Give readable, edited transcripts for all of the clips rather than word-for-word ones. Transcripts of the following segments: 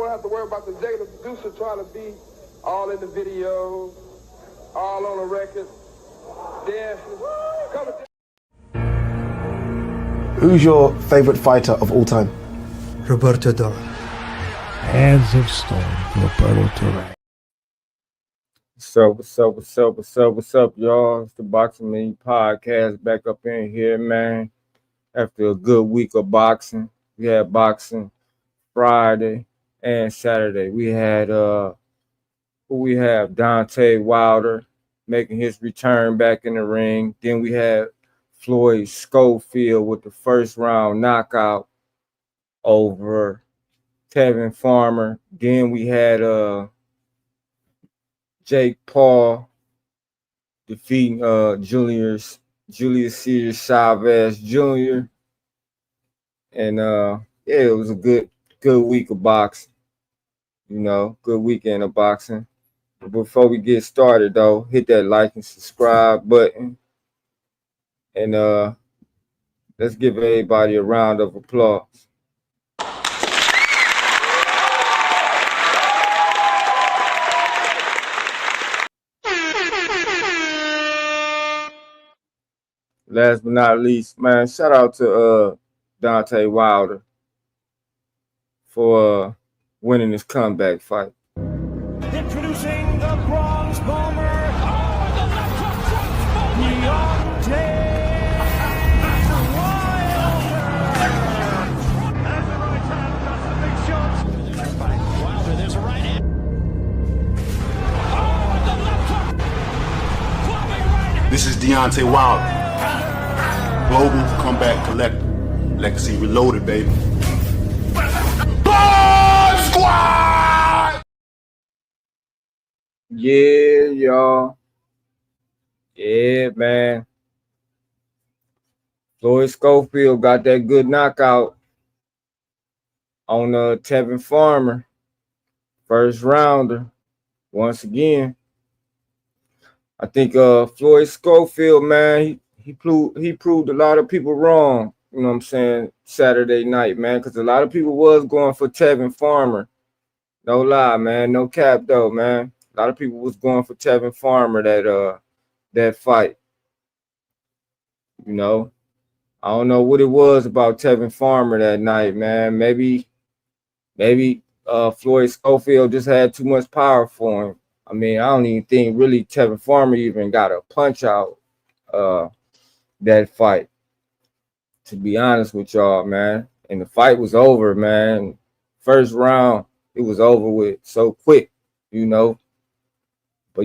won't have to worry about the executive producer trying to be all in the video, all on the record, dancing. Who's your favorite fighter of all time? Roberto Duran. Hands of Stone, Roberto Duran. What's up, y'all? It's the Boxing Me podcast back up in here, man. After a good week of boxing, we had boxing Friday and Saturday. We had Deontay Wilder making his return back in the ring. Then we had Floyd Schofield with the first round knockout over Tevin Farmer. Then we had Jake Paul defeating Julius Cesar Chavez Jr. And it was a good week of boxing. Good weekend of boxing. But before we get started though, hit that like and subscribe button. And let's give everybody a round of applause. Last but not least, man, shout out to Deontay Wilder for winning this comeback fight. Introducing the Bronze Bomber, Deontay Wilder. And the right hand does the big shot. Wilder, there's a right hand. Oh, and the left hook. Clubbing right hand. This is Deontay Wilder. Global Comeback Collector. Legacy Reloaded, baby. Blood Squad! Yeah, y'all. Yeah, man. Floyd Schofield got that good knockout on Tevin Farmer. First rounder. Once again. I think Floyd Schofield, man, he proved a lot of people wrong, you know what I'm saying, Saturday night, man, because a lot of people was going for Tevin Farmer. No lie, man. No cap, though, man. A lot of people was going for Tevin Farmer that fight. I don't know what it was about Tevin Farmer that night, man. Maybe Floyd Schofield just had too much power for him. I mean, I don't even think really Tevin Farmer even got a punch out that fight, to be honest with y'all, man. And the fight was over, man. First round, it was over with so quick, But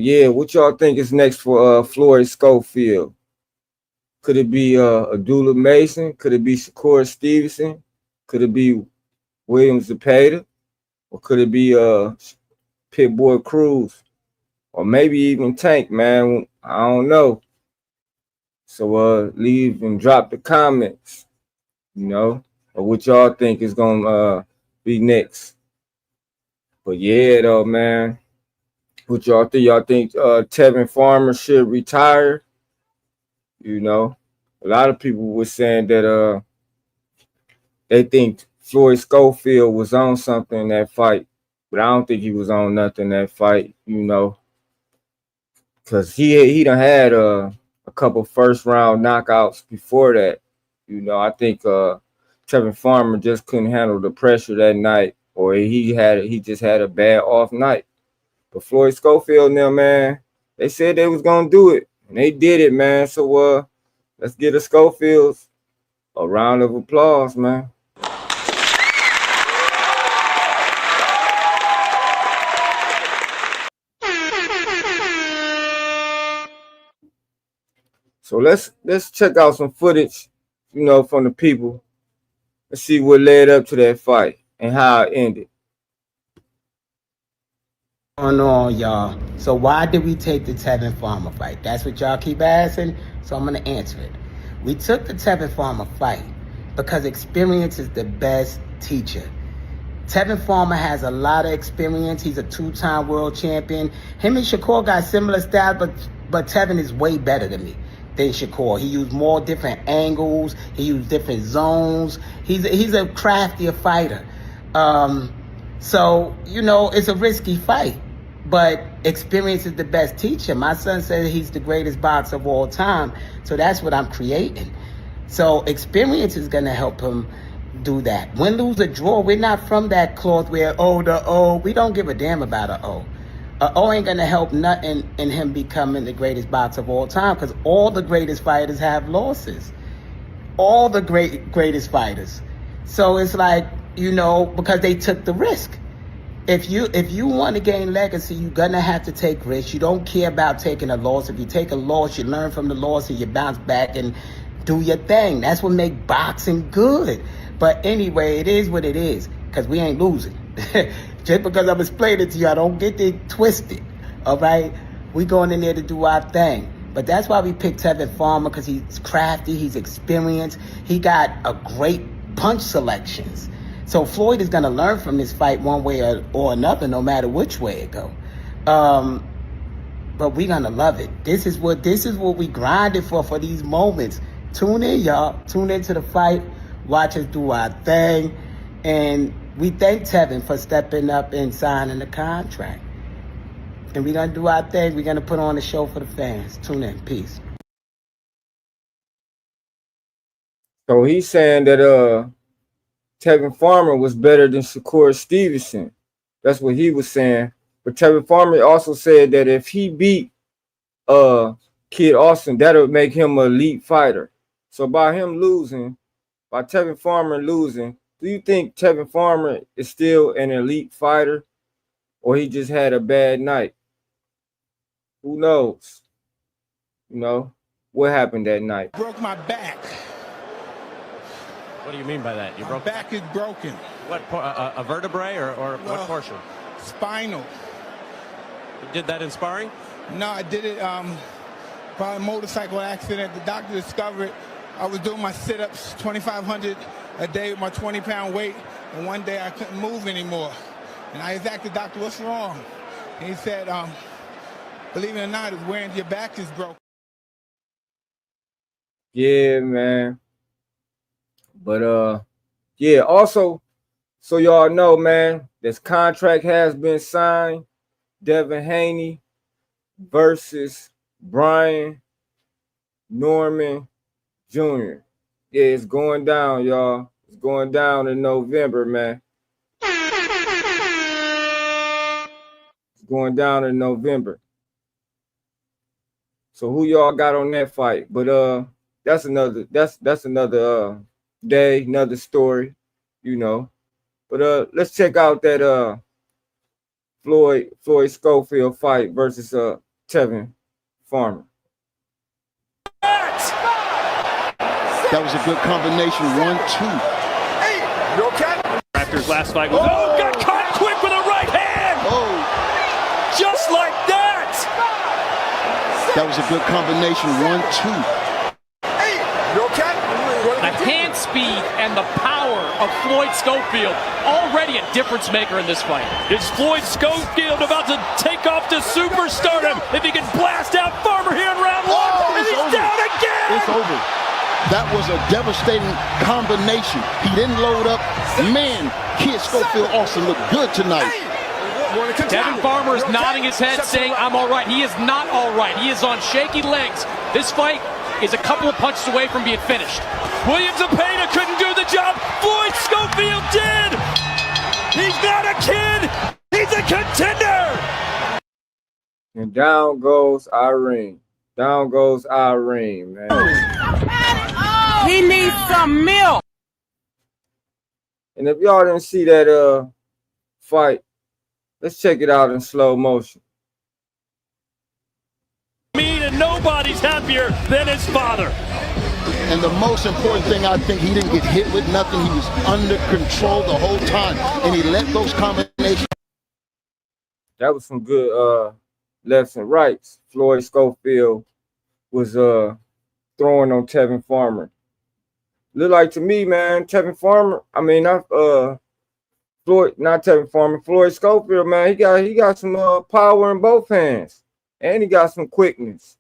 yeah, what y'all think is next for Floyd Schofield? Could it be Abdullah Mason? Could it be Shakur Stevenson? Could it be William Zepeda? Or could it be Pitbull Cruz? Or maybe even Tank, man. I don't know. So leave and drop the comments, or what y'all think is gonna be next. But yeah, though, man. What y'all think? Y'all think Tevin Farmer should retire? A lot of people were saying that they think Floyd Schofield was on something in that fight, but I don't think he was on nothing in that fight, because he done had a couple first round knockouts before that. I think Tevin Farmer just couldn't handle the pressure that night, or he just had a bad off night. But Floyd Schofield now, man, they said they was gonna do it, and they did it, man. So let's give the Schofields a round of applause, man. So let's check out some footage, from the people. Let's see what led up to that fight and how it ended. Going on, y'all. So why did we take the Tevin Farmer fight? That's what y'all keep asking, so I'm going to answer it. We took the Tevin Farmer fight because experience is the best teacher. Tevin Farmer has a lot of experience. He's a two-time world champion. Him and Shakur got similar styles, but Tevin is way better than Shakur. He used more different angles. He used different zones. He's a craftier fighter. So, you know, it's a risky fight, but experience is the best teacher. My son said he's the greatest boxer of all time, so that's what I'm creating. So experience is going to help him do that. Win, lose, or draw, we're not from that cloth where, we don't give a damn about a O. A O ain't going to help nothing in him becoming the greatest boxer of all time, because all the greatest fighters have losses. All the greatest fighters. So it's like, you know, because they took the risk. If you want to gain legacy, you're going to have to take risks. You don't care about taking a loss. If you take a loss, you learn from the loss and you bounce back and do your thing. That's what makes boxing good. But anyway, it is what it is, because we ain't losing. Just because I'm explaining it to you, I don't get it twisted. All right? We going in there to do our thing. But that's why we picked Tevin Farmer, because he's crafty, he's experienced. He got a great punch selections. So Floyd is going to learn from this fight one way or another, no matter which way it go. But we're going to love it. This is what we grinded for these moments. Tune in, y'all. Tune into the fight. Watch us do our thing. And we thank Tevin for stepping up and signing the contract. And we're going to do our thing. We're going to put on a show for the fans. Tune in. Peace. So he's saying that Tevin Farmer was better than Shakur Stevenson. That's what he was saying. But Tevin Farmer also said that if he beat Kid Austin, that would make him an elite fighter. So by Tevin Farmer losing, do you think Tevin Farmer is still an elite fighter, or he just had a bad night? Who knows? You know, what happened that night? Broke my back. What do you mean by that? My back is broken. What, a vertebrae or what portion? Spinal. You did that in sparring? No, I did it by a motorcycle accident. The doctor discovered I was doing my sit-ups, 2,500 a day with my 20-pound weight, and one day I couldn't move anymore. And I asked the doctor, what's wrong? And he said, believe it or not, it's wearing your back is broken. Yeah, man. But yeah, also, so y'all know, man, this contract has been signed. Devin Haney versus Brian Norman Jr. Yeah, it's going down, y'all. It's going down in November, man. It's going down in November. So who y'all got on that fight? But that's another day, another story, you know. But let's check out that Floyd Schofield fight versus Tevin Farmer. That was a good combination. 1-2. Hey, you okay? Raptors last fight was got caught quick with a right hand. Oh, Just like that. that was a good combination. 1-2. Hey, you okay? The hand speed and the power of Floyd Schofield already a difference maker in this fight. Is Floyd Schofield about to take off to superstardom if he can blast out Farmer here in round one? And he's over. down again. It's over. That was a devastating combination. He didn't load up. Man, Kid Schofield also looked good tonight. Tevin Farmer is nodding his head saying, I'm all right. He is not all right. He is on shaky legs. This fight is a couple of punches away from being finished. Williams Zepeda couldn't do the job. Floyd Schofield did. He's not a kid. He's a contender. And down goes Irene. Down goes Irene, man. He needs some milk. And if y'all didn't see that fight, let's check it out in slow motion. And nobody's happier than his father. And the most important thing, I think, he didn't get hit with nothing. He was under control the whole time, and he let those combinations. That was some good lefts and rights. Floyd Schofield was throwing on Tevin Farmer. Look like to me, man, Tevin Farmer. I mean, not Tevin Farmer. Floyd Schofield, man. He got some power in both hands, and he got some quickness.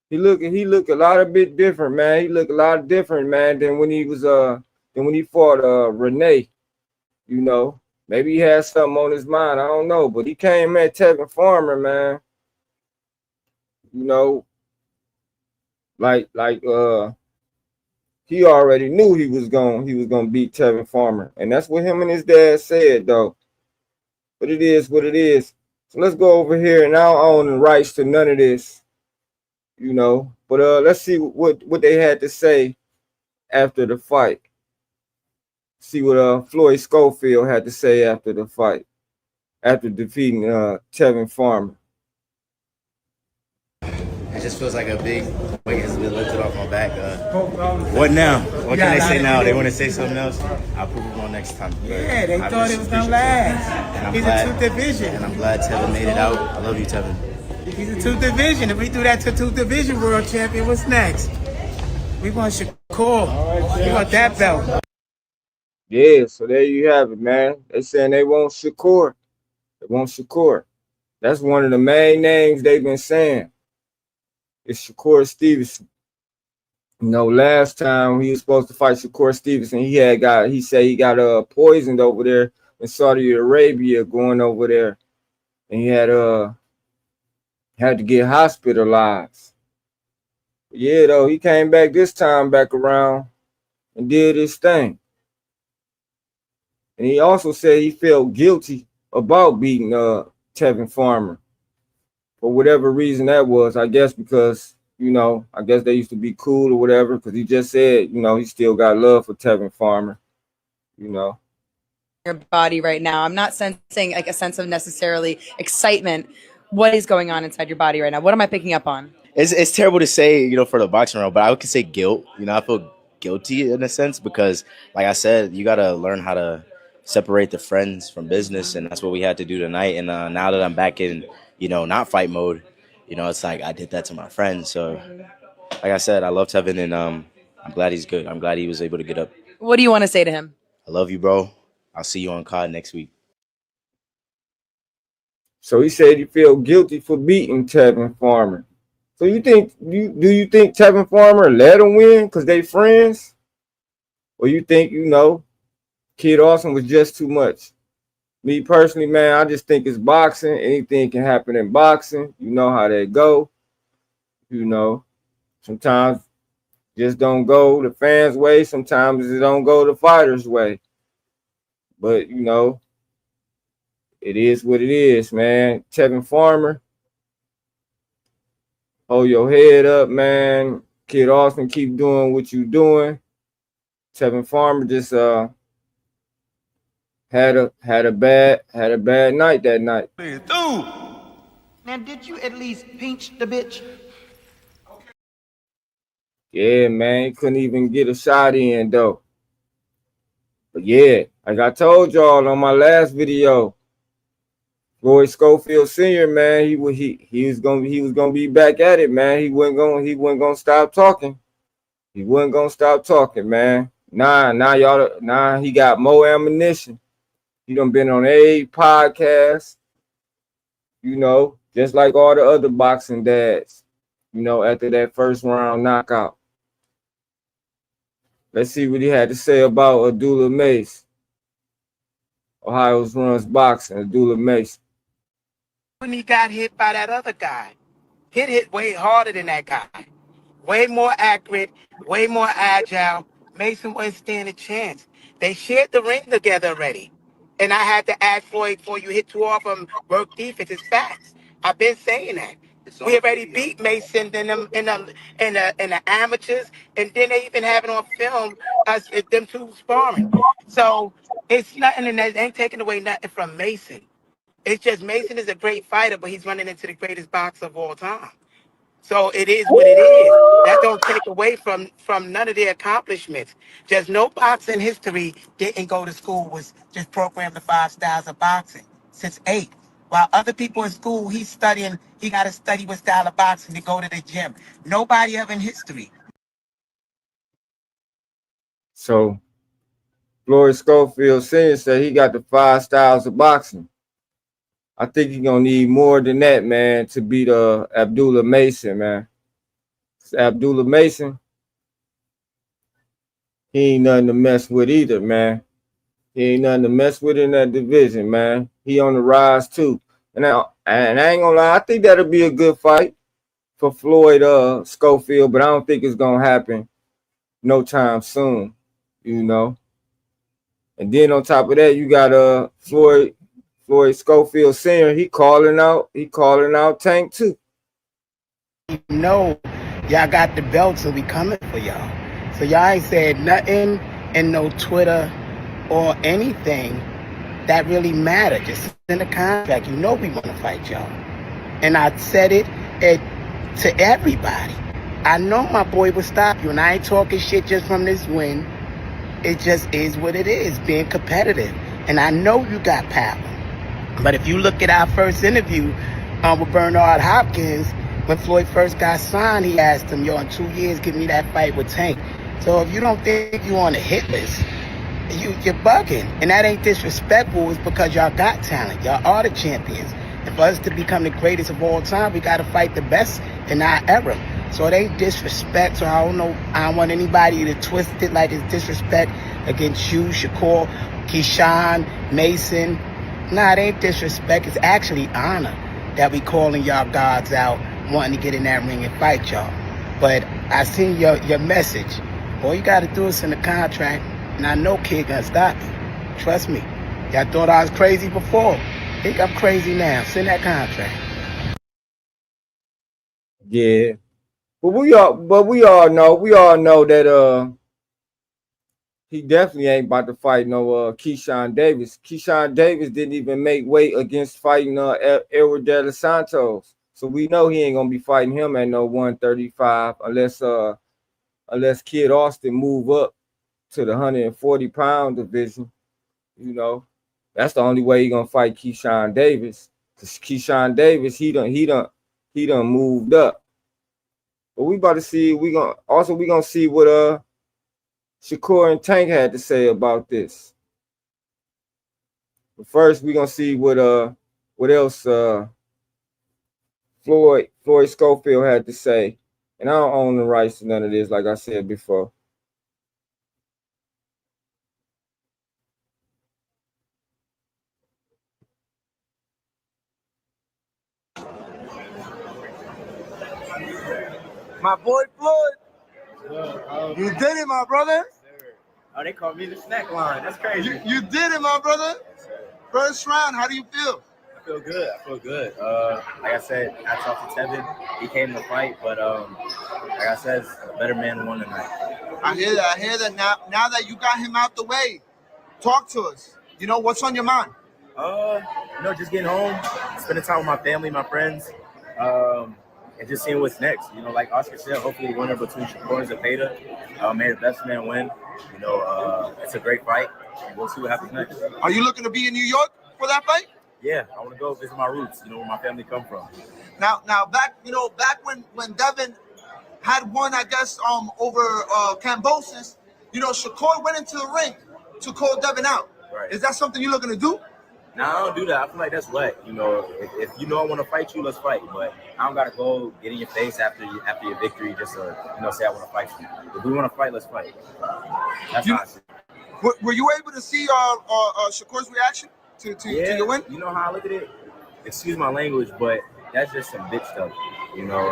He look a lot of bit different, man. He look a lot different, man, than when he was than when he fought Renee. You know, Maybe he has something on his mind. I don't know. But he came at Tevin Farmer, man. You know, like he already knew he was gonna beat Tevin Farmer. And that's what him and his dad said, though. But it is what it is. So let's go over here, and I don't own the rights to none of this, you know. But let's see what they had to say after the fight. See what Floyd Schofield had to say after the fight, after defeating Tevin Farmer. It just feels like a big weight has been lifted off my back. What now? What can they say now? They want to say something else? I'll prove them wrong next time. Yeah, they thought it was gonna last. He's a 2th division. And I'm glad Tevin made it out. I love you, Tevin. He's a 2th division. If we do that to 2th division world champion, what's next? We want Shakur. We want that belt. Yeah, so there you have it, man. They saying they want Shakur. They want Shakur. That's one of the main names they've been saying. It's Shakur Stevenson. You know, last time he was supposed to fight Shakur Stevenson, he said he got poisoned over there in Saudi Arabia going over there. And he had to get hospitalized. But yeah, though, he came back this time back around and did his thing. And he also said he felt guilty about beating Tevin Farmer. For whatever reason that was, I guess because, you know, I guess they used to be cool or whatever, because he just said, you know, he still got love for Tevin Farmer, you know. Your body right now. I'm not sensing like a sense of necessarily excitement. What is going on inside your body right now? What am I picking up on? It's terrible to say, you know, for the boxing world, but I could say guilt. You know, I feel guilty in a sense because, like I said, you got to learn how to separate the friends from business, and that's what we had to do tonight. And now that I'm back in, you know, not fight mode, you know, it's like I did that to my friends. So, like I said, I love Tevin, and I'm glad he's good. I'm glad he was able to get up. What do you want to say to him? I love you, bro. I'll see you on COD next week. So he said he feel guilty for beating Tevin Farmer. So do you think Tevin Farmer let him win because they friends? Or you think, you know, Kid Austin was just too much? Me personally, man, I just think it's boxing. Anything can happen in boxing. You know how they go. You know, sometimes just don't go the fans' way. Sometimes it don't go the fighters' way. But, you know, it is what it is, man. Tevin Farmer, hold your head up, man. Kid Austin, keep doing what you doing. Tevin Farmer just had a bad night that night. Dude, now did you at least pinch the bitch? Yeah, man, he couldn't even get a shot in though. But yeah, like I told y'all on my last video, Floyd Schofield Sr., man, he was gonna be back at it, man. He wasn't gonna stop talking. He wasn't gonna stop talking, man. Nah, he got more ammunition. He done been on a podcast, you know, just like all the other boxing dads, you know, after that first round knockout. Let's see what he had to say about Abdullah Mace. Ohio's runs boxing, Abdullah Mace. When he got hit by that other guy, hit way harder than that guy. Way more accurate, way more agile. Mason wouldn't stand a chance. They shared the ring together already. And I had to ask Floyd before you hit too off him, work defense. It's facts. I've been saying that. We already beat Mason in the amateurs, and then they even have it on film us them two sparring. So it's nothing, and that ain't taking away nothing from Mason. It's just Mason is a great fighter, but he's running into the greatest boxer of all time. So it is what it is. That don't take away from none of their accomplishments. Just no boxing history didn't go to school, was just programmed the 5 styles of boxing since 8. While other people in school, he got to study what style of boxing to go to the gym. Nobody ever in history. So Floyd Schofield Sr. said he got the 5 styles of boxing. I think he's going to need more than that, man, to beat Abdullah Mason, man. Abdullah Mason, he ain't nothing to mess with either, man. He He ain't nothing to mess with in that division, man. He on the rise too. And I ain't gonna lie, I think that'll be a good fight for Floyd Schofield, but I don't think it's gonna happen no time soon, you know. And then on top of that, you got Floyd Schofield Sr. He calling out Tank too. You know, y'all got the belt, so we coming for y'all. So y'all ain't said nothing in no Twitter or anything that really matter. Just in the contract, you know we want to fight y'all. And I said it to everybody. I know my boy will stop you, and I ain't talking shit just from this win. It just is what it is, being competitive. And I know you got power. But if you look at our first interview with Bernard Hopkins, when Floyd first got signed, he asked him, yo, in 2 years, give me that fight with Tank. So if you don't think you on the hit list, you're bugging. And that ain't disrespectful. It's because y'all got talent. Y'all are the champions. And for us to become the greatest of all time, we got to fight the best in our era. So it ain't disrespect. So I don't want anybody to twist it like it's disrespect against you, Shakur, Keyshawn, Mason. Nah, it ain't disrespect. It's actually honor that we calling y'all gods out, wanting to get in that ring and fight y'all. But I seen your message. All you got to do is in the contract, and I know Kid gonna stop you. Trust me. Y'all thought I was crazy before. Think I'm crazy now. Send that contract. Yeah. But we all know that he definitely ain't about to fight no Keyshawn Davis. Keyshawn Davis didn't even make weight against fighting Edward De Los Santos. So we know he ain't gonna be fighting him at no 135 unless Kid Austin move up to the 140-pound division. You know, that's the only way he gonna fight Keyshawn Davis. Cause Keyshawn Davis, he done moved up. But we about to see. We gonna see what Shakur and Tank had to say about this. But first, we gonna see what else Floyd Schofield had to say. And I don't own the rights to none of this, like I said before. My boy Floyd. You did it, my brother. Oh, they called me the snack line. That's crazy. You did it, my brother. First round, how do you feel? I feel good. Like I said, hats off to Tevin. He came to fight, but like I said, a better man won tonight. I hear that. Now that you got him out the way, talk to us. You know, what's on your mind? Just getting home, spending time with my family, my friends, and just seeing what's next. You know, like Oscar said, hopefully winner between Shakur and Zepeda. May the best man win. You know, it's a great fight, and we'll see what happens next. Are you looking to be in New York for that fight? Yeah, I want to go visit my roots. You know, where my family come from. Now, back when Devin had won, I guess, over Cambosis, you know, Shakur went into the ring to call Devin out. Right. Is that something you're looking to do? No, I don't do that. I feel like that's wet. You know, if you know I want to fight you, let's fight. But I don't gotta go get in your face after your victory just to say I want to fight you. If we want to fight, let's fight. That's how I see it. Were you able to see Shakur's reaction to your win? You know how I look at it? Excuse my language, but that's just some bitch stuff. You know,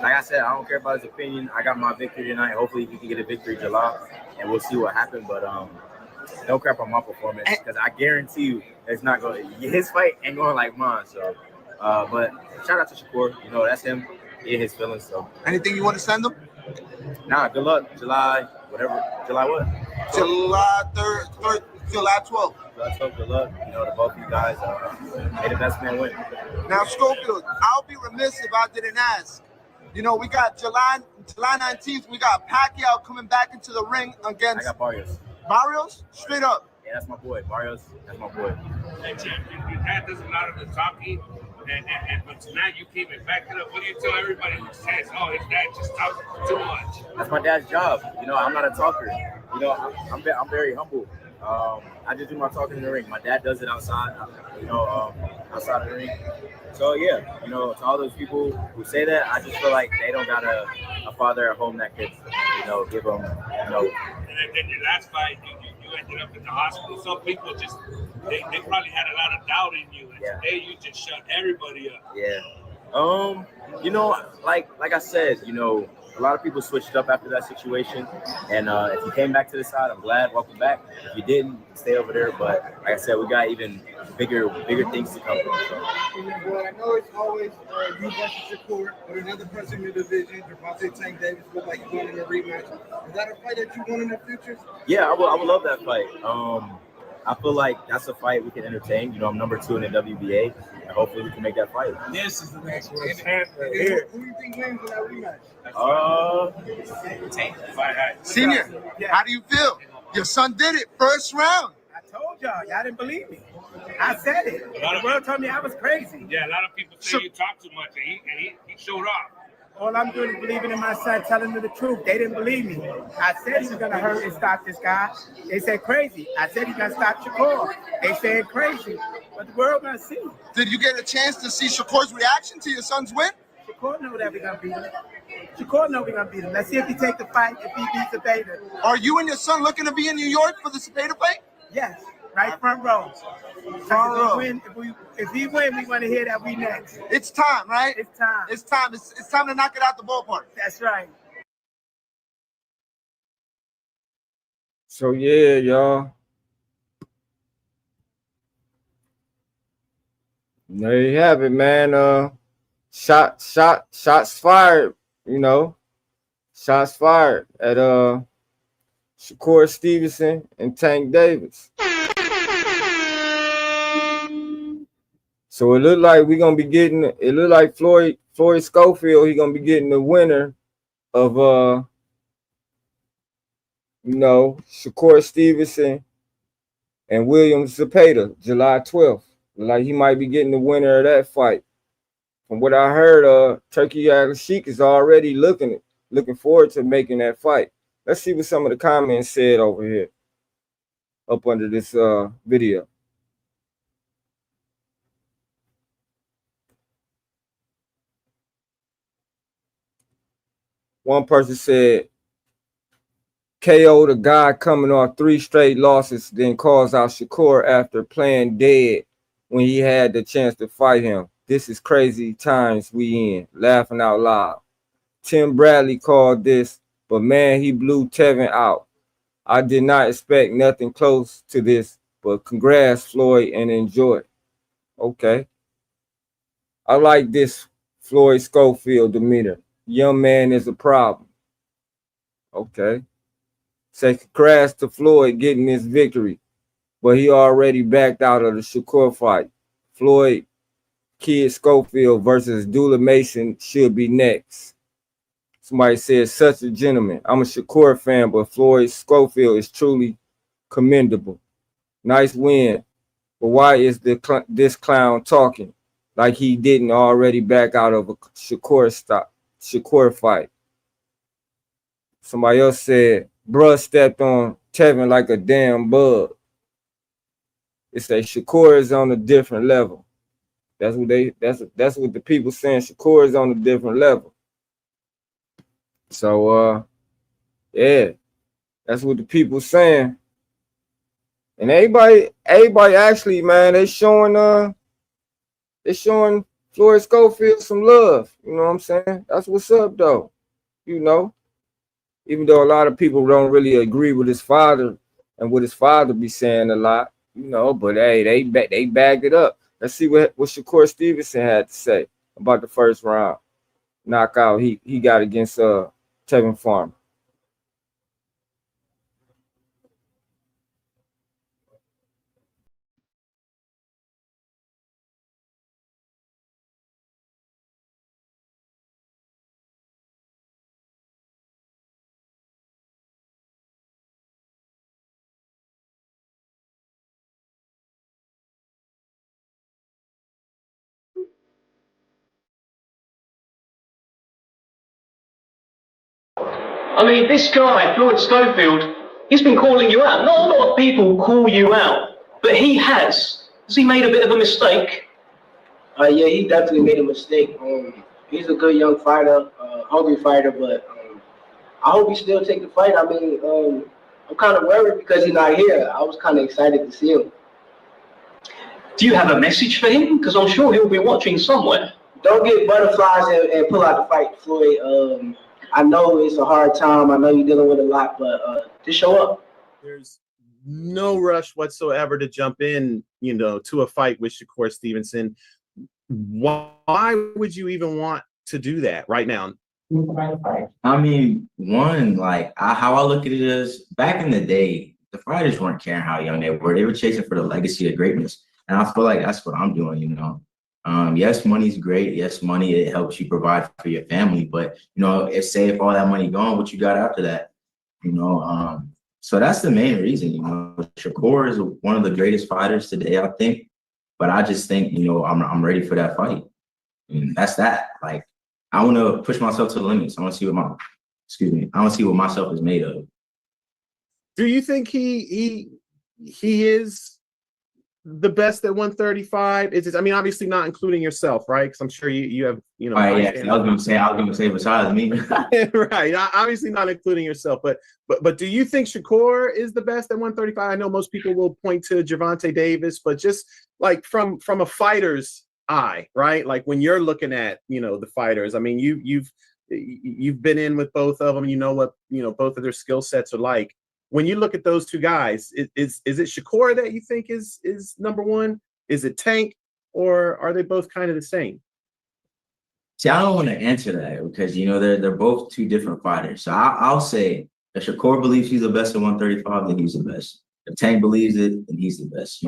like I said, I don't care about his opinion. I got my victory tonight. Hopefully he can get a victory July, and we'll see what happens. But don't crap on my performance because I guarantee you it's not going. His fight ain't going like mine. So, but shout out to Shakur. You know, that's him. He had his feelings. So, anything you want to send him? Nah, good luck. July, whatever. July what? July 3rd, July 12th. July 12th, good luck. You know, to both of you guys. May the best man win. Now, Schofield, I'll be remiss if I didn't ask. You know, we got July 19th. We got Pacquiao coming back into the ring against. I got Barrios. Barrios? Straight up. Yeah, that's my boy. Barrios, that's my boy. Hey, champion, you had this a lot of the talking, but tonight you came and backed it up. What do you tell everybody who says, oh, his dad just talks too much? That's my dad's job. You know, I'm not a talker. You know, I'm very humble. I just do my talking in the ring. My dad does it outside, outside of the ring. So, yeah, you know, to all those people who say that, I just feel like they don't got a father at home that could, give them, And then your last fight, you you ended up in the hospital. Some people just they probably had a lot of doubt in you, and today you just shut everybody up. Yeah. You know, like I said, you know, a lot of people switched up after that situation, and if you came back to the side, I'm glad. Welcome back. If you didn't, stay over there. But like I said, we got even bigger things to come. Well, I know it's always you versus Shakur, but another person in the division, Javante Tank Davis, look like you're going in a rematch. Is that a fight that you want in the future? Yeah, I would love that fight. I feel like that's a fight we can entertain. You know, I'm number 2 in the WBA, and hopefully we can make that fight. This is the next one. Who do you think wins in that rematch? Senior, how do you feel? Your son did it, first round. I told y'all didn't believe me. I said it. The world told me I was crazy. Yeah, a lot of people say you talk too much, and he showed off. All I'm doing is believing in my son, telling them the truth. They didn't believe me. I said he was going to hurt and stop this guy. They said crazy. I said he's going to stop Shakur. They said crazy. But the world going to see. Did you get a chance to see Shakur's reaction to your son's win? Shakur know that we're going to beat him. Shakur know we're going to beat him. Let's see if he take the fight, if he beats Zepeda. Are you and your son looking to be in New York for the Zepeda fight? Yes, right front row. If he win, we want to hear that we next. It's time, right? It's time. It's time. It's time to knock it out the ballpark. That's right. So yeah, y'all. There you have it, man. Shots fired. You know, shots fired at Shakur Stevenson and Tank Davis. So it looked like we're gonna be getting. It looked like Floyd Schofield. He's gonna be getting the winner of Shakur Stevenson and William Zepeda, July 12th. Like he might be getting the winner of that fight. From what I heard, Turkey Al-Sheikh is already looking forward to making that fight. Let's see what some of the comments said over here, up under this video. One person said, KO the guy coming off 3 straight losses, then calls out Shakur after playing dead when he had the chance to fight him. This is crazy times we in. Laughing out loud. Tim Bradley called this, but man, he blew Tevin out. I did not expect nothing close to this, but congrats, Floyd, and enjoy. Okay. I like this Floyd Schofield demeanor. Young man is a problem. Okay. Say congrats to Floyd getting this victory, but he already backed out of the Shakur fight. Floyd Kid Schofield versus Dula Mason should be next. Somebody said, such a gentleman. I'm a Shakur fan, but Floyd Schofield is truly commendable. Nice win. But why is this clown talking like he didn't already back out of a Shakur fight? Somebody else said, bruh stepped on Tevin like a damn bug. It's a Shakur is on a different level. That's what the people saying. Shakur is on a different level. So yeah, that's what the people saying. And everybody actually, man, they showing Floyd Schofield some love. You know what I'm saying? That's what's up though. You know, even though a lot of people don't really agree with his father and what his father be saying a lot, you know, but hey, they bagged it up. Let's see what Shakur Stevenson had to say about the first round knockout he got against Tevin Farmer. I mean, this guy, Floyd Schofield, he's been calling you out. Not a lot of people call you out, but he has. Has he made a bit of a mistake? Yeah, he definitely made a mistake. He's a good young fighter, hungry fighter, but I hope he still take the fight. I mean, I'm kind of worried because he's not here. I was kind of excited to see him. Do you have a message for him? Because I'm sure he'll be watching somewhere. Don't get butterflies and pull out the fight, Floyd. I know it's a hard time. I know you're dealing with a lot, but just show up. There's no rush whatsoever to jump in, to a fight with Shakur Stevenson. Why would you even want to do that right now? I mean, how I look at it is, back in the day, the fighters weren't caring how young they were. They were chasing for the legacy of greatness. And I feel like that's what I'm doing, Yes, money's great. Yes, money, it helps you provide for your family. But, if all that money gone, what you got after that? So that's the main reason, Shakur is one of the greatest fighters today, I think. But I just think, I'm ready for that fight. And that's that. Like, I want to push myself to the limits. I want to see what myself is made of. Do you think he is the best at 135? Obviously not including yourself, right? Because I'm sure you have, All right, yeah. I was gonna say besides me. Right. Obviously not including yourself, but do you think Shakur is the best at 135? I know most people will point to Gervonta Davis, but just like from a fighter's eye, right? Like when you're looking at, the fighters, you've been in with both of them, what, both of their skill sets are like. When you look at those two guys, is it Shakur that you think is number one? Is it Tank, or are they both kind of the same? See, I don't want to answer that because they're both two different fighters. So I'll say if Shakur believes he's the best at 135, then he's the best. If Tank believes it, then he's the best.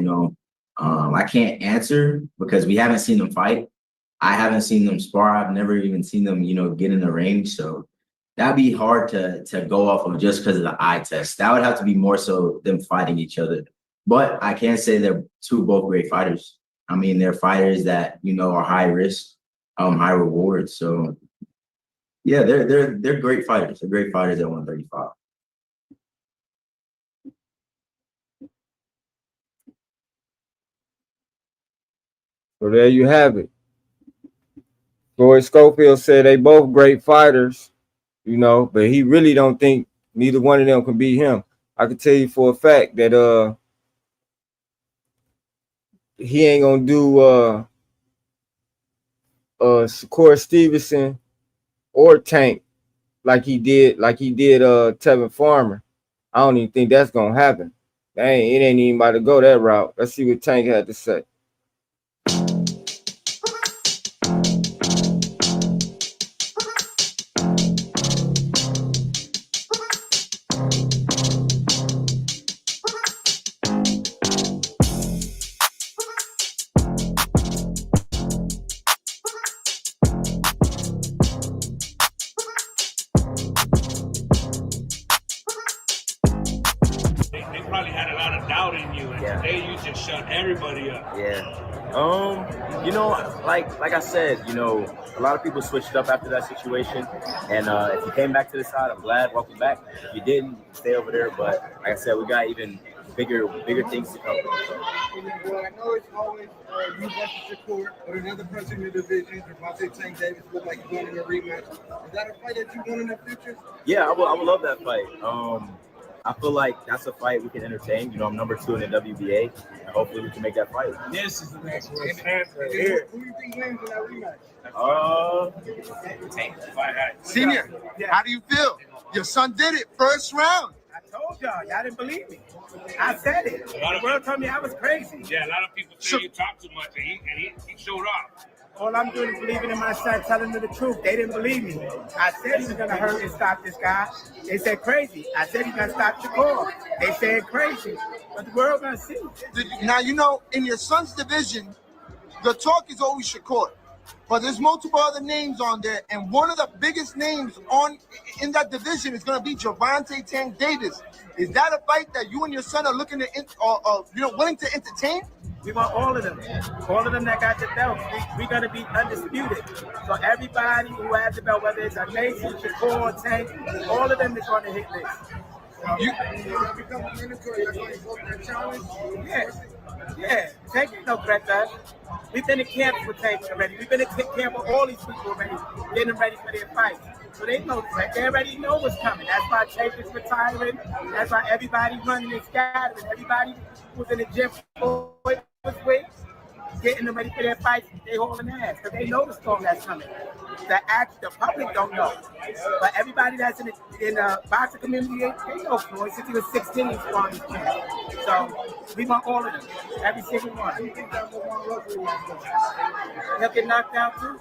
I can't answer because we haven't seen them fight. I haven't seen them spar. I've never even seen them, get in the ring. So that'd be hard to go off of just because of the eye test. That would have to be more so them fighting each other. But I can say they're both great fighters. They're fighters that, are high risk, high reward. So yeah, they're great fighters. They're great fighters at 135. So there you have it. Floyd Schofield said they both great fighters, but he really don't think neither one of them can beat him. I can tell you for a fact that he ain't gonna do Shakur Stevenson or Tank like he did Tevin Farmer. I don't even think that's gonna happen. It ain't even about to go that route. Let's see what Tank had to say. They probably had a lot of doubt in you, and today you just shut everybody up. Yeah. Like I said, a lot of people switched up after that situation. And if you came back to the side, I'm glad. Welcome back. If you didn't, stay over there. But like I said, we got even bigger things to come. Well, I know it's always you versus Shakur, but another person in the division, Gervonta Tank Davis, look like you're going in a rematch. Is that a fight that you want in the future? Yeah, I would love that fight. I feel like that's a fight we can entertain. I'm number 2 in the WBA, and hopefully we can make that fight. This is the next one. Who do you think wins in that rematch? Tank. Senior, how do you feel? Your son did it, first round. I told y'all didn't believe me. I said it. The world told me I was crazy. Yeah, a lot of people say you talk too much, and he showed up. All I'm doing is believing in my son, telling them the truth. They didn't believe me. I said he was going to hurt and stop this guy. They said crazy. I said he's going to stop Shakur. They said crazy. But the world going to see. Now, in your son's division, the talk is always Shakur. But there's multiple other names on there, and one of the biggest names in that division is going to be Gervonta Tank Davis. Is that a fight that you and your son are looking to, willing to entertain? We want all of them that got the belt. We're going to be undisputed. So everybody who has the belt, whether it's a Mason, Shakur, Tank, all of them is on the hit list. You become mandatory. That's why you go for the challenge. Yeah. Tank is no threat to us. We've been in camp with Tank already. We've been in camp with all these people already, getting them ready for their fight. So they know this. Like, they already know what's coming. That's why Chase is retiring. That's why everybody running and scattering. Everybody who's in the gym was with, getting them ready for their fights, they hauling ass because they know the storm that's coming. The public don't know, but everybody that's in the boxing community, they know Floyd. Since he was 16, he's on his camp. So we want all of them, every single one. He'll get knocked out too.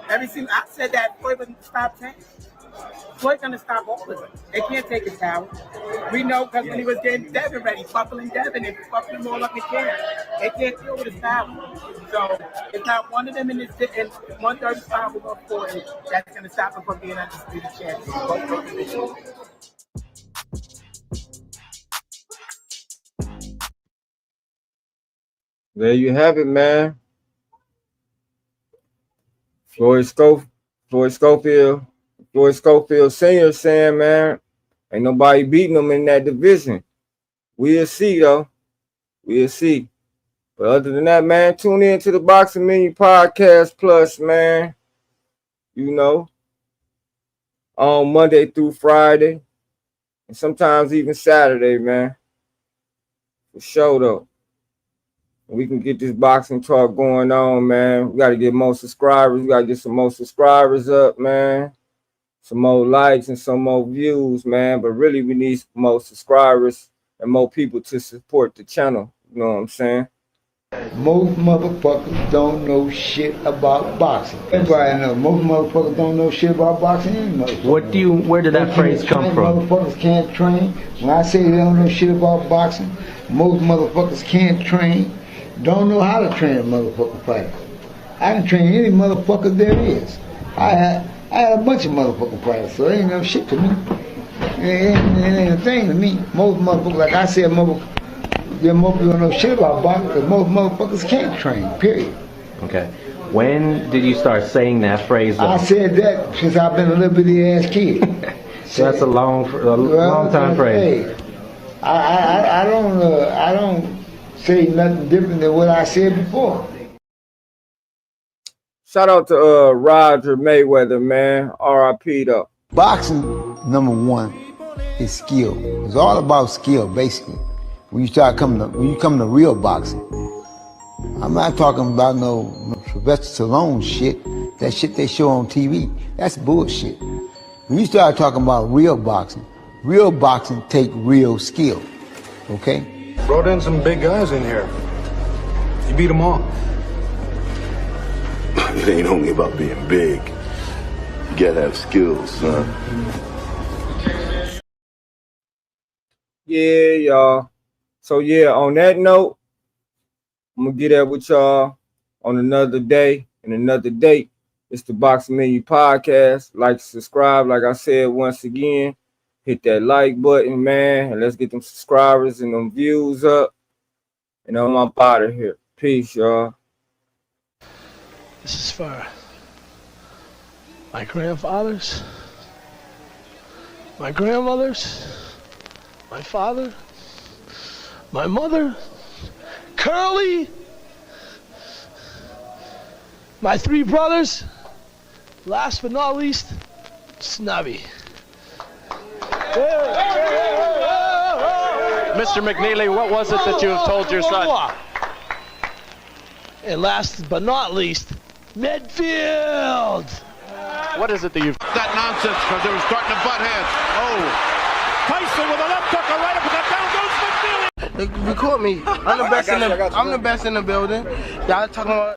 I said that Floyd wouldn't stop 10. Floyd's gonna stop all of them. They can't take his power. We know because when he was getting Tevin ready, buckling Tevin and buckling him all up in camp, they can't deal with his power. So it's not one of them in 135 or 140 that's gonna stop him from being undisputed champion. There you have it, man. Floyd Schofield Sr. saying, man, ain't nobody beating him in that division. We'll see, though. We'll see. But other than that, man, tune in to the Boxing Menu Podcast Plus, man. You know, on Monday through Friday. And sometimes even Saturday, man. For sure, though. We can get this boxing talk going on, man. We got to get more subscribers. We got to get some more subscribers up, man. Some more likes and some more views, man. But really, we need more subscribers and more people to support the channel. You know what I'm saying? Most motherfuckers don't know shit about boxing. Everybody knows. Most motherfuckers don't know shit about boxing anyway. Where did that phrase come from? Motherfuckers can't train. When I say they don't know shit about boxing, most motherfuckers can't train. Don't know how to train a motherfucking fighter. I can train any motherfucker there is. I had a bunch of motherfucking fighters, so it ain't no shit to me. It ain't a thing to me. Most motherfuckers, like I said, most people don't know shit about boxing because most motherfuckers can't train, period. Okay. When did you start saying that phrase? I said that since I've been a little bitty ass kid. So that's a long time phrase. Hey, I don't say nothing different than what I said before. Shout out to Roger Mayweather, man. R.I.P. though. Boxing, number one, is skill. It's all about skill, basically. When you come to real boxing, I'm not talking about no Sylvester Stallone shit. That shit they show on TV, that's bullshit. When you start talking about real boxing take real skill. Okay? Brought in some big guys in here. You beat them all. It ain't only about being big. You gotta have skills, son. Yeah, y'all. So yeah, on that note, I'm gonna get at with y'all on another day and another date. It's the Boxing Menu Podcast. Like, subscribe, like I said once again. Hit that like button, man, and let's get them subscribers and them views up. And I'm up out of here. Peace, y'all. This is for my grandfathers, my grandmothers, my father, my mother, Curly, my three brothers, last but not least, Snubby. Mr. McNeely, what was it that you have told your son? And last but not least, Medfield! What is it that you've... That nonsense because they were starting to butt heads. Oh. Tyson with a left hook, a right uppercut, down goes McNeely! Record me. I'm the best I'm the best in the building. Y'all talking about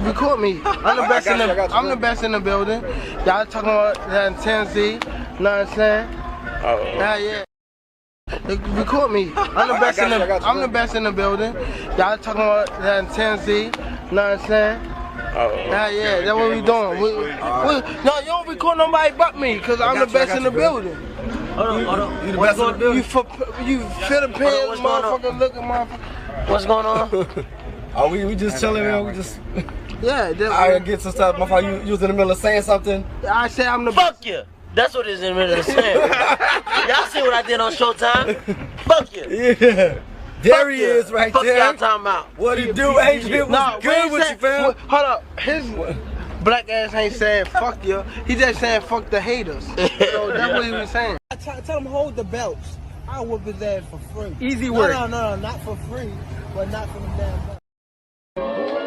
record me. I'm the best in the building. Y'all talking about that in Tennessee. You know what I'm saying? Yeah. Record me. I'm the best in the building. Y'all talking about that in Tennessee. You know what I'm saying? Yeah, that's what we doing. No, you don't record nobody but me, because I'm the best in the building. Hold on. You the best in the building? You Philippines, motherfucker, looking motherfucker. What's going on? Oh, we just chilling, man. We just... Yeah. I get some stuff. Motherfucker, you was in the middle of saying something. I say I'm the Fuck you. That's what it's in the middle of saying. Y'all see what I did on Showtime? Fuck you. Yeah. There he is right Fuck there. y'all talking about. What do you do, Adrian? What's good with you, fam? Hold up. black ass ain't saying fuck you. He just saying fuck the haters. So that's what he was saying. Tell him hold the belts. I'll whoop his ass for free. Easy work. No, not for free, but not for the damn belts.